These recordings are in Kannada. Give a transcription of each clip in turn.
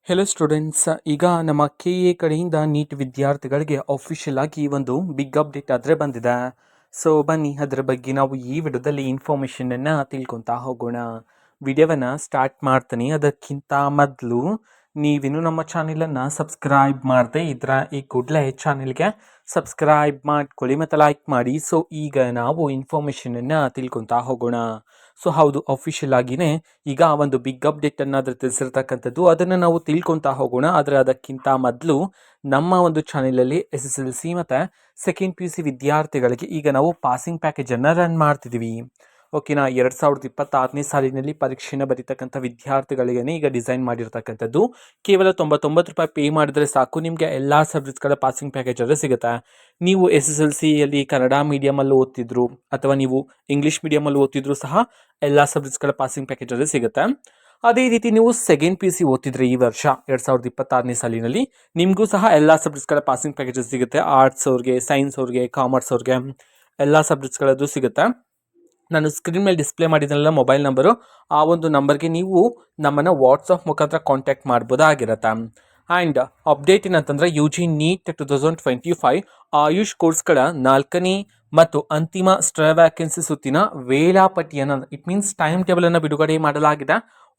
ಹೆಲೋ ಸ್ಟೂಡೆಂಟ್ಸ್, ಈಗ ನಮ್ಮ ಕೆ ಎ ಕಡೆಯಿಂದ ನೀಟ್ ವಿದ್ಯಾರ್ಥಿಗಳಿಗೆ ಅಫಿಷಿಯಲ್ ಆಗಿ ಒಂದು ಬಿಗ್ ಅಪ್ಡೇಟ್ ಆದರೆ ಬಂದಿದೆ. ಸೊ ಬನ್ನಿ ಅದರ ಬಗ್ಗೆ ನಾವು ಈ ವಿಡಿಯೋದಲ್ಲಿ ಇನ್ಫಾರ್ಮೇಷನನ್ನು ತಿಳ್ಕೊತಾ ಹೋಗೋಣ. ವಿಡಿಯೋವನ್ನು ಸ್ಟಾರ್ಟ್ ಮಾಡ್ತೀನಿ. ಅದಕ್ಕಿಂತ ಮೊದಲು ನೀವಿನ್ನು ನಮ್ಮ ಚಾನೆಲನ್ನು ಸಬ್ಸ್ಕ್ರೈಬ್ ಮಾಡದೆ ಇದ್ರೆ ಈ ಕೂಡಲೇ ಚಾನೆಲ್ಗೆ ಸಬ್ಸ್ಕ್ರೈಬ್ ಮಾಡ್ಕೊಳ್ಳಿ ಮತ್ತು ಲೈಕ್ ಮಾಡಿ. ಸೊ ಈಗ ನಾವು ಇನ್ಫಾರ್ಮೇಷನನ್ನು ತಿಳ್ಕೊತಾ ಹೋಗೋಣ. ಸೊ ಹೌದು, ಅಫಿಷಿಯಲ್ ಆಗಿನೇ ಈಗ ಒಂದು ಬಿಗ್ ಅಪ್ಡೇಟ್ ಅನ್ನಾದ್ರೂ ತಿಳಿಸಿರ್ತಕ್ಕಂಥದ್ದು, ಅದನ್ನು ನಾವು ತಿಳ್ಕೊತಾ ಹೋಗೋಣ. ಆದರೆ ಅದಕ್ಕಿಂತ ಮೊದಲು ನಮ್ಮ ಒಂದು ಚಾನೆಲಲ್ಲಿ SSLC ಮತ್ತು ಸೆಕೆಂಡ್ PUC ವಿದ್ಯಾರ್ಥಿಗಳಿಗೆ ಈಗ ನಾವು ಪಾಸಿಂಗ್ ಪ್ಯಾಕೇಜನ್ನು ರನ್ ಮಾಡ್ತಿದ್ದೀವಿ. ಓಕೆನಾ. 2026ನೇ ಸಾಲಿನಲ್ಲಿ ಪರೀಕ್ಷೆನ ಬರೀತಕ್ಕಂಥ ವಿದ್ಯಾರ್ಥಿಗಳಿಗೆ ಈಗ ಡಿಸೈನ್ ಮಾಡಿರ್ತಕ್ಕಂಥದ್ದು. ಕೇವಲ 99 ರೂಪಾಯಿ ಪೇ ಮಾಡಿದ್ರೆ ಸಾಕು, ನಿಮಗೆ ಎಲ್ಲ ಸಬ್ಜೆಕ್ಟ್ಸ್ಗಳ ಪಾಸಿಂಗ್ ಪ್ಯಾಕೇಜ್ ಅದು ಸಿಗುತ್ತೆ. ನೀವು SSLCಯಲ್ಲಿ ಕನ್ನಡ ಮೀಡಿಯಮಲ್ಲಿ ಓದ್ತಿದ್ರು ಅಥವಾ ನೀವು ಇಂಗ್ಲೀಷ್ ಮೀಡಿಯಮಲ್ಲಿ ಓದ್ತಿದ್ರು ಸಹ ಎಲ್ಲ ಸಬ್ಜೆಕ್ಟ್ಸ್ಗಳ ಪಾಸಿಂಗ್ ಪ್ಯಾಕೇಜ್ ಅದು ಸಿಗುತ್ತೆ. ಅದೇ ರೀತಿ ನೀವು ಸೆಕೆಂಡ್ PUC ಓದ್ತಿದ್ರೆ ಈ ವರ್ಷ 2026ನೇ ಸಾಲಿನಲ್ಲಿ ನಿಮಗೂ ಸಹ ಎಲ್ಲ ಸಬ್ಜೆಕ್ಟ್ಸ್ಗಳ ಪಾಸಿಂಗ್ ಪ್ಯಾಕೇಜಸ್ ಸಿಗುತ್ತೆ. ಆರ್ಟ್ಸ್ ಅವ್ರಿಗೆ, ಸೈನ್ಸ್ ಅವ್ರಿಗೆ, ಕಾಮರ್ಸ್ ಅವ್ರಿಗೆ ಎಲ್ಲ ಸಬ್ಜೆಕ್ಟ್ಸ್ಗಳದ್ದು ಸಿಗುತ್ತೆ. ನಾನು ಸ್ಕ್ರೀನ್ ಮೇಲೆ ಡಿಸ್ಪ್ಲೇ ಮಾಡಿದ್ನಲ್ಲ ಮೊಬೈಲ್ ನಂಬರು, ಆ ಒಂದು ನಂಬರ್ಗೆ ನೀವು ನಮ್ಮನ್ನು ವಾಟ್ಸಪ್ ಮುಖಾಂತರ ಕಾಂಟ್ಯಾಕ್ಟ್ ಮಾಡ್ಬೋದಾಗಿರುತ್ತೆ. ಆ್ಯಂಡ್ ಅಪ್ಡೇಟ್ ಏನಂತಂದರೆ UG NEET 2025 ಆಯುಷ್ ಕೋರ್ಸ್ಗಳ 4ನೇ ಮತ್ತು ಅಂತಿಮ ಸ್ಟ್ರಾ ವ್ಯಾಕೆನ್ಸಿ ಸುತ್ತಿನ ವೇಳಾಪಟ್ಟಿಯನ್ನು, ಇಟ್ ಮೀನ್ಸ್ ಟೈಮ್ ಟೇಬಲನ್ನು ಬಿಡುಗಡೆ ಮಾಡಲಾಗಿದೆ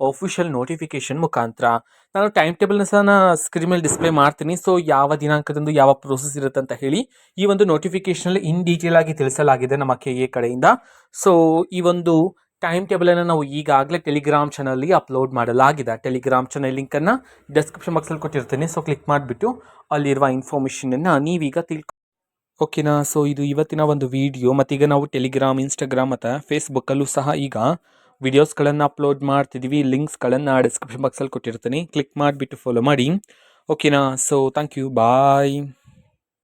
ಆಫಿಷಿಯಲ್ ನೋಟಿಫಿಕೇಶನ್ ಮುಖಾಂತರ. ನಾನು ಟೈಮ್ ಟೇಬಲ್ನ ಸಹ ಸ್ಕ್ರೀನ್ ಮೇಲೆ ಡಿಸ್ಪ್ಲೇ ಮಾಡ್ತೀನಿ. ಸೊ ಯಾವ ದಿನಾಂಕದಂದು ಯಾವ ಪ್ರೋಸೆಸ್ ಇರುತ್ತೆ ಅಂತ ಹೇಳಿ ಈ ಒಂದು ನೋಟಿಫಿಕೇಶನಲ್ಲಿ ಇನ್ ಡೀಟೇಲ್ ಆಗಿ ತಿಳಿಸಲಾಗಿದೆ ನಮ್ಮ KA ಕಡೆಯಿಂದ. ಸೊ ಈ ಒಂದು ಟೈಮ್ ಟೇಬಲನ್ನು ನಾವು ಈಗಾಗಲೇ ಟೆಲಿಗ್ರಾಮ್ ಚಾನಲ್ಲಿ ಅಪ್ಲೋಡ್ ಮಾಡಲಾಗಿದೆ. ಟೆಲಿಗ್ರಾಮ್ ಚಾನಲ್ ಲಿಂಕನ್ನು ಡಿಸ್ಕ್ರಿಪ್ಷನ್ ಬಾಕ್ಸಲ್ಲಿ ಕೊಟ್ಟಿರ್ತೀನಿ. ಸೊ ಕ್ಲಿಕ್ ಮಾಡಿಬಿಟ್ಟು ಅಲ್ಲಿರುವ ಇನ್ಫಾರ್ಮೇಷನನ್ನು ನೀವೀಗ ಓಕೆನಾ. ಸೊ ಇದು ಇವತ್ತಿನ ಒಂದು ವಿಡಿಯೋ. ಮತ್ತೀಗ ನಾವು ಟೆಲಿಗ್ರಾಮ್, ಇನ್ಸ್ಟಾಗ್ರಾಮ್ ಮತ್ತು ಫೇಸ್ಬುಕ್ಕಲ್ಲೂ ಸಹ ಈಗ ವಿಡಿಯೋಸ್ಗಳನ್ನು ಅಪ್ಲೋಡ್ ಮಾಡ್ತಿದ್ದೀವಿ. ಲಿಂಕ್ಸ್ಗಳನ್ನು ಡಿಸ್ಕ್ರಿಪ್ಷನ್ ಬಾಕ್ಸಲ್ಲಿ ಕೊಟ್ಟಿರ್ತೀನಿ. ಕ್ಲಿಕ್ ಮಾಡಿಬಿಟ್ಟು ಫಾಲೋ ಮಾಡಿ. ಓಕೆನಾ. So thank you, bye.